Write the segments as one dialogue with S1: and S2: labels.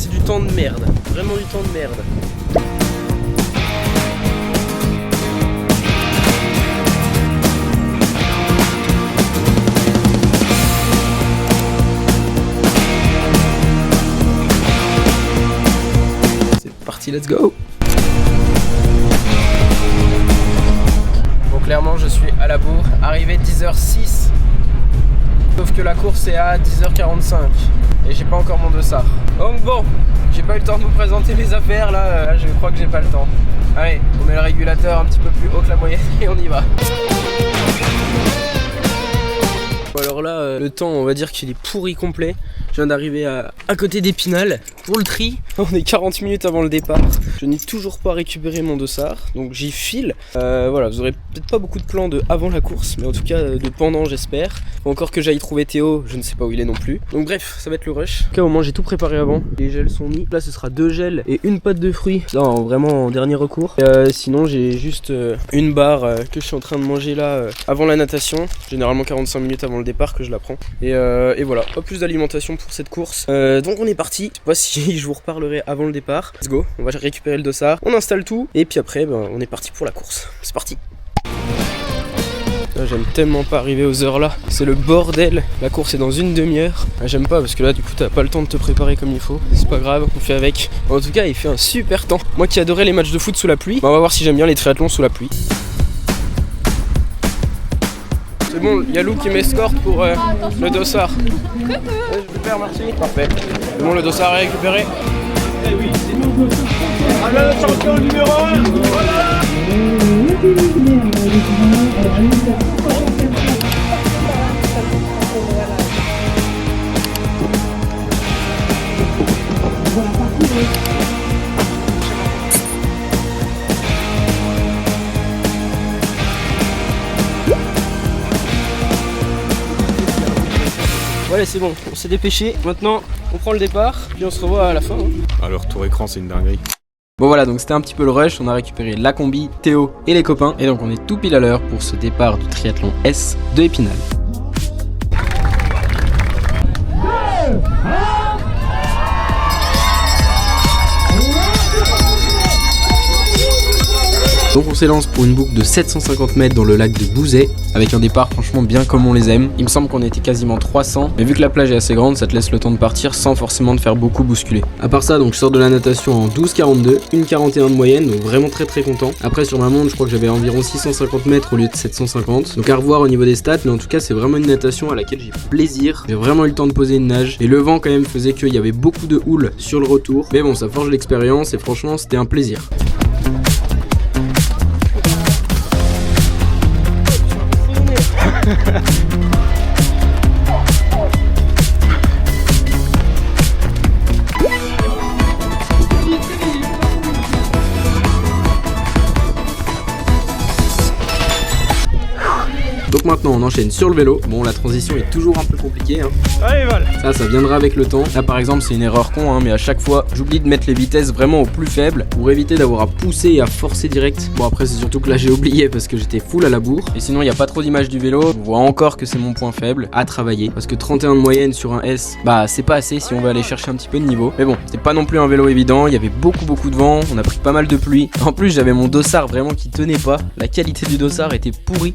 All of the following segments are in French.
S1: c'est du temps de merde. Vraiment du temps de merde. C'est parti, let's go. Bon, clairement, je suis à la bourre. Arrivé 10h06. Sauf que la course est à 10h45 et j'ai pas encore mon dossard. Donc bon, j'ai pas eu le temps de vous présenter mes affaires là, je crois que j'ai pas le temps. Allez, on met le régulateur un petit peu plus haut que la moyenne et on y va. Alors là, le temps, on va dire qu'il est pourri complet. Je viens d'arriver à côté d'Épinal pour le tri. On est 40 minutes avant le départ. Je n'ai toujours pas récupéré mon dossard, donc j'y file. Voilà, vous aurez peut-être pas beaucoup de plans de avant la course, mais en tout cas de pendant, j'espère. Faut encore que j'aille trouver Théo, je ne sais pas où il est non plus. Donc bref, ça va être le rush. En tout cas, au moins j'ai tout préparé avant. Les gels sont mis. Là, ce sera 2 gels et une pâte de fruits. Ça, vraiment en dernier recours. Sinon, j'ai juste une barre que je suis en train de manger là avant la natation. Généralement 45 minutes avant le départ que je la prends. Et voilà, pas plus d'alimentation pour cette course. Donc on est parti. Je sais pas si je vous reparlerai avant le départ. Let's go, on va récupérer le dossard, on installe tout et puis après on est parti pour la course. C'est parti. J'aime tellement pas arriver aux heures là, c'est le bordel. La course est dans une demi-heure. J'aime pas parce que là du coup t'as pas le temps de te préparer comme il faut. C'est pas grave, on fait avec. En tout cas il fait un super temps. Moi qui adorais les matchs de foot sous la pluie, on va voir si j'aime bien les triathlons sous la pluie. C'est bon, il y a Lou qui m'escorte pour le dossard. Je récupère, merci. Parfait. C'est bon, le dossard est récupéré. Eh oui, c'est nous. Ah là, le champion numéro 1. Voilà. Voilà, c'est bon, on s'est dépêché. Maintenant, on prend le départ, puis on se revoit à la fin.
S2: Ah, le retour écran, c'est une dinguerie.
S1: Bon voilà, donc c'était un petit peu le rush, on a récupéré la combi, Théo et les copains. Et donc on est tout pile à l'heure pour ce départ du triathlon S de Épinal. Donc on s'élance pour une boucle de 750 mètres dans le lac de Bouzet, avec un départ franchement bien comme on les aime. Il me semble qu'on était quasiment 300, mais vu que la plage est assez grande, ça te laisse le temps de partir sans forcément te faire beaucoup bousculer. À part ça, donc je sors de la natation en 12,42, une 41 de moyenne, donc vraiment très content. Après sur ma montre, je crois que j'avais environ 650 mètres au lieu de 750, donc à revoir au niveau des stats, mais en tout cas c'est vraiment une natation à laquelle j'ai plaisir. J'ai vraiment eu le temps de poser une nage, et le vent quand même faisait qu'il y avait beaucoup de houle sur le retour, mais bon, ça forge l'expérience, et franchement c'était un plaisir. Donc maintenant on enchaîne sur le vélo. Bon, la transition est toujours un peu compliquée hein.
S2: Allez Val.
S1: Ça viendra avec le temps. Là par exemple c'est une erreur con hein, mais à chaque fois j'oublie de mettre les vitesses vraiment au plus faible pour éviter d'avoir à pousser et à forcer direct. Bon après c'est surtout que là j'ai oublié parce que j'étais full à la bourre. Et sinon il n'y a pas trop d'image du vélo. On voit encore que c'est mon point faible à travailler. Parce que 31 de moyenne sur un S, bah c'est pas assez si on veut aller chercher un petit peu de niveau. Mais bon, c'est pas non plus un vélo évident. Il y avait beaucoup de vent. On a pris pas mal de pluie. En plus j'avais mon dossard vraiment qui tenait pas. La qualité du dossard était pourrie.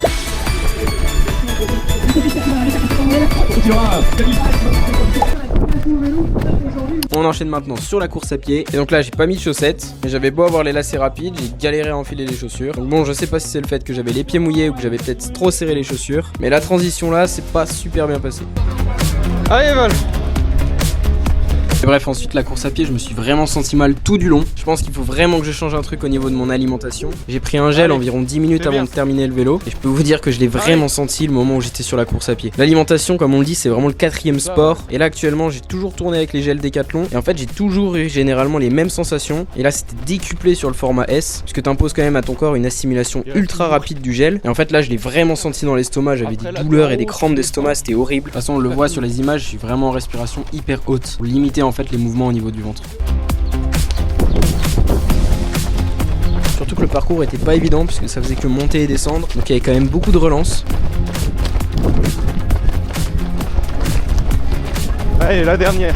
S1: On enchaîne maintenant sur la course à pied. Et donc là j'ai pas mis de chaussettes, mais j'avais beau avoir les lacets rapides, j'ai galéré à enfiler les chaussures. Donc bon, je sais pas si c'est le fait que j'avais les pieds mouillés ou que j'avais peut-être trop serré les chaussures, mais la transition là c'est pas super bien passé. Allez Val. Et bref, ensuite la course à pied, je me suis vraiment senti mal tout du long. Je pense qu'il faut vraiment que je change un truc au niveau de mon alimentation. J'ai pris un gel environ 10 minutes avant de terminer le vélo. Et je peux vous dire que je l'ai vraiment senti le moment où j'étais sur la course à pied. L'alimentation, comme on le dit, c'est vraiment le 4e sport. Et là actuellement, j'ai toujours tourné avec les gels Décathlon. Et en fait, j'ai toujours eu généralement les mêmes sensations. Et là, c'était décuplé sur le format S. Puisque t'imposes quand même à ton corps une assimilation ultra rapide du gel. Et en fait, là, je l'ai vraiment senti dans l'estomac. J'avais des douleurs et des crampes d'estomac. C'était horrible. De toute façon, on le voit sur les images, je suis vraiment en respiration hyper haute. Pour limiter en fait les mouvements au niveau du ventre. Surtout que le parcours était pas évident puisque ça faisait que monter et descendre, donc il y avait quand même beaucoup de relance.
S2: Allez, la dernière.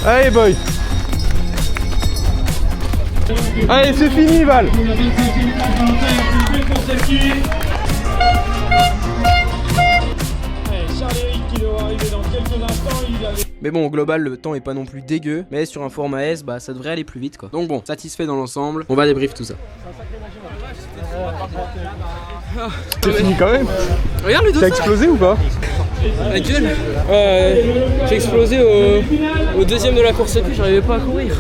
S2: Allez boy. Allez c'est fini Val.
S1: Mais bon, au global, le temps est pas non plus dégueu. Mais sur un format S, bah ça devrait aller plus vite quoi. Donc bon, satisfait dans l'ensemble. On va débrief tout ça.
S2: C'est fini quand même.
S1: Regarde le dos.
S2: T'as explosé ou pas?
S1: La gueule. J'ai explosé au deuxième de la course à pied, j'arrivais pas à courir.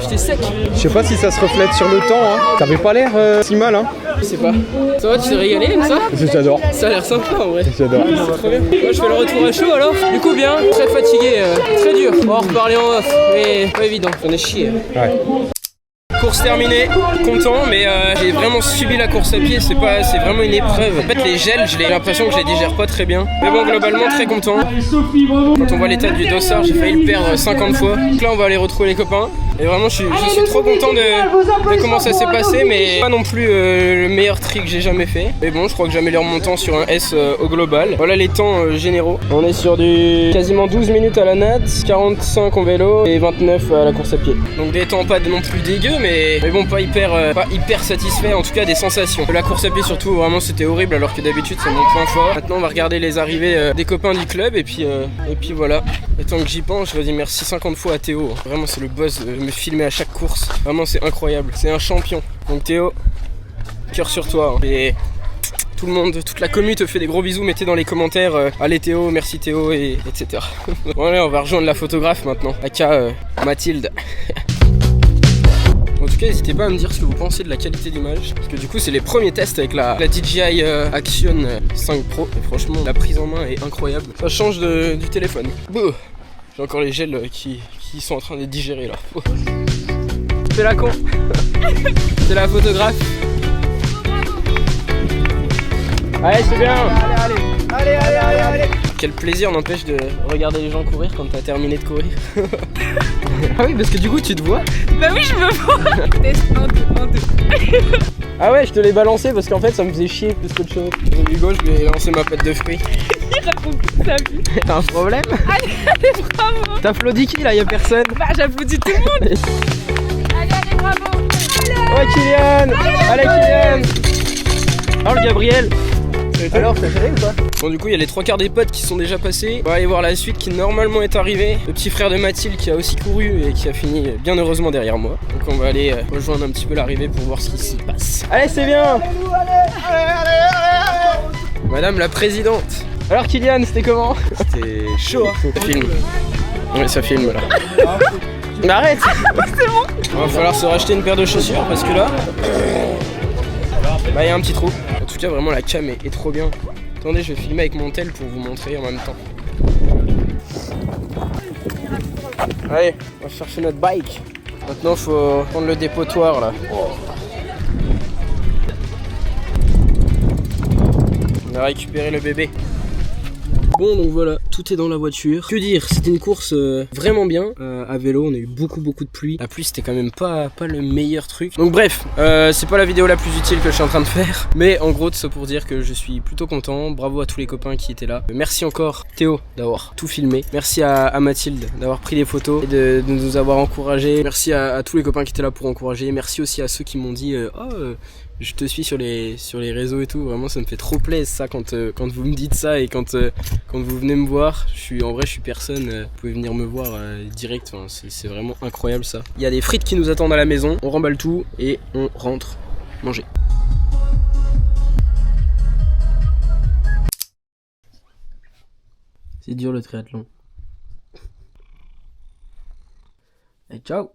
S1: J'étais sec.
S2: Je sais pas si ça se reflète sur le temps, hein. T'avais pas l'air si mal, hein.
S1: Je sais pas. Ça va, tu t'es régalé comme ça?
S2: J'adore.
S1: Ça a l'air sympa en vrai.
S2: J'adore.
S1: C'est trop bien. Moi je fais le retour à chaud alors. Du coup bien, très fatigué, très dur. On va en reparler en off, mais pas évident, j'en ai chié.
S2: Ouais.
S1: Course terminée, content, mais j'ai vraiment subi la course à pied, c'est vraiment une épreuve. En fait les gels, j'ai l'impression que je les digère pas très bien. Mais bon, globalement très content. Quand on voit l'état du dossard, j'ai failli le perdre 50 fois. Donc là on va aller retrouver les copains. Et vraiment je suis trop content de comment ça s'est passé, mais pas non plus le meilleur tri que j'ai jamais fait. Mais bon, je crois que j'améliore mon temps sur un S au global. Voilà les temps généraux. On est sur du quasiment 12 minutes à la natte, 45 en vélo et 29 à la course à pied. Donc des temps pas non plus dégueux, mais bon pas hyper satisfait, en tout cas des sensations. La course à pied surtout, vraiment c'était horrible alors que d'habitude c'est mon point fort. Maintenant on va regarder les arrivées des copains du club et puis voilà. Et tant que j'y pense, je redis merci 50 fois à Théo. Vraiment c'est le boss de me filmer à chaque course. Vraiment c'est incroyable, c'est un champion. Donc Théo, cœur sur toi. Hein. Et tout le monde, toute la commu te fait des gros bisous, mettez dans les commentaires allez Théo, merci Théo, et etc. Bon allez, on va rejoindre la photographe maintenant, aka Mathilde. En tout cas, n'hésitez pas à me dire ce que vous pensez de la qualité d'image. Parce que du coup, c'est les premiers tests avec la DJI Action 5 Pro. Et franchement, la prise en main est incroyable. Ça change du téléphone. Bouh. J'ai encore les gels qui sont en train de digérer là. Oh. C'est la con. C'est la photographe. Allez, c'est bien. Allez. Quel plaisir n'empêche de regarder les gens courir quand t'as terminé de courir. Ah oui, parce que du coup tu te vois.
S3: Bah oui, je me vois. Test 1, 2, 1, 2.
S1: Ah ouais, je te l'ai balancé parce qu'en fait ça me faisait chier plus qu'autre chose. Donc Hugo, je lui ai lancé ma pâte de fruits.
S3: Il raconte toute sa vie.
S1: T'as un problème?
S3: Allez, bravo.
S1: T'applaudis qui là? Y'a personne?
S3: Bah j'applaudis tout le monde. Allez, bravo.
S1: Ouais, Kylian. Allez Kylian. Alors le Gabriel. Alors, t'as géré ou pas? Bon, du coup, il y a les 3/4 des potes qui sont déjà passés. On va aller voir la suite qui normalement est arrivée. Le petit frère de Mathilde qui a aussi couru et qui a fini bien heureusement derrière moi. Donc, on va aller rejoindre un petit peu l'arrivée pour voir ce qui s'y passe. Allez, c'est bien! Allez! Madame la présidente. Alors, Kylian, c'était comment? C'était chaud, hein? Ça filme. Ouais, ça filme là. Mais arrête!
S3: C'est bon.
S1: Il va falloir se racheter une paire de chaussures parce que là. Bah, il y a un petit trou. En tout cas, vraiment, la cam est trop bien. Attendez, je vais filmer avec mon tel pour vous montrer en même temps. Allez, on va chercher notre bike. Maintenant, faut prendre le dépotoir là. On a récupéré le bébé. Bon, donc voilà, tout est dans la voiture. Que dire, c'était une course vraiment bien. À vélo, on a eu beaucoup de pluie. La pluie, c'était quand même pas le meilleur truc. Donc bref, c'est pas la vidéo la plus utile que je suis en train de faire. Mais en gros, c'est pour dire que je suis plutôt content. Bravo à tous les copains qui étaient là. Merci encore Théo d'avoir tout filmé. Merci à Mathilde d'avoir pris des photos et de nous avoir encouragés. Merci à tous les copains qui étaient là pour encourager. Merci aussi à ceux qui m'ont dit je te suis sur les réseaux et tout. Vraiment, ça me fait trop plaisir ça quand vous me dites ça et quand vous venez me voir. En vrai, je suis personne. Vous pouvez venir me voir direct. Enfin, c'est vraiment incroyable ça. Il y a des frites qui nous attendent à la maison. On remballe tout et on rentre manger. C'est dur le triathlon. Et ciao.